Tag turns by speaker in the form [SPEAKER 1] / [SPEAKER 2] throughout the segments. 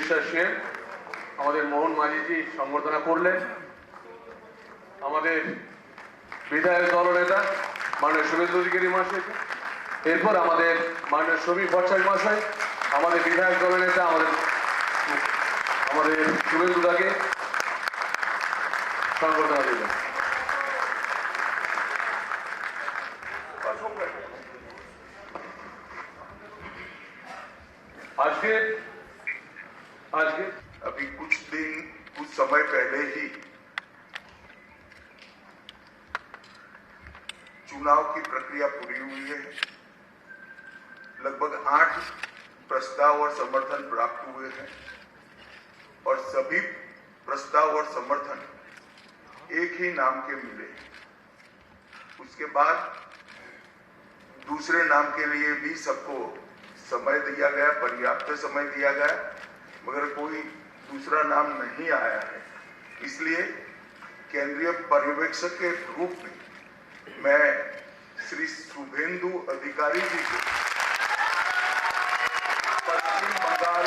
[SPEAKER 1] বিশ্বাস সেন, আমাদের মোহন মাঝিজি সংবর্ধনা করলেন। আমাদের বিধায়ক দলনেতা মাননীয় শুভেন্দু অধিকারী মহাশয়, এরপর আমাদের মাননীয় শ্রমিক ভট্টাচার্য মহাশয়, আমাদের বিধায়ক দলনেতা আমাদের শুভেন্দু দাকে সংবর্ধনা দিলেন। आज के
[SPEAKER 2] अभी कुछ समय पहले ही चुनाव की प्रक्रिया पूरी हुई है। लगभग 8 प्रस्ताव और समर्थन प्राप्त हुए हैं और सभी प्रस्ताव और समर्थन एक ही नाम के मिले। उसके बाद दूसरे नाम के लिए भी सबको समय दिया गया, पर्याप्त समय दिया गया, मगर कोई दूसरा नाम नहीं आया है। इसलिए केंद्रीय पर्यवेक्षक के रूप में मैं श्री शुभेंदु अधिकारी जी को पश्चिम बंगाल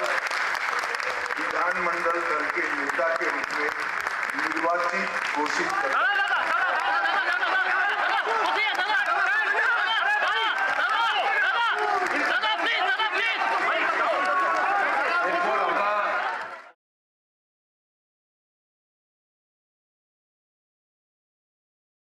[SPEAKER 2] विधानमंडल दल के नेता के रूप में निर्वाचित घोषित करता हूं।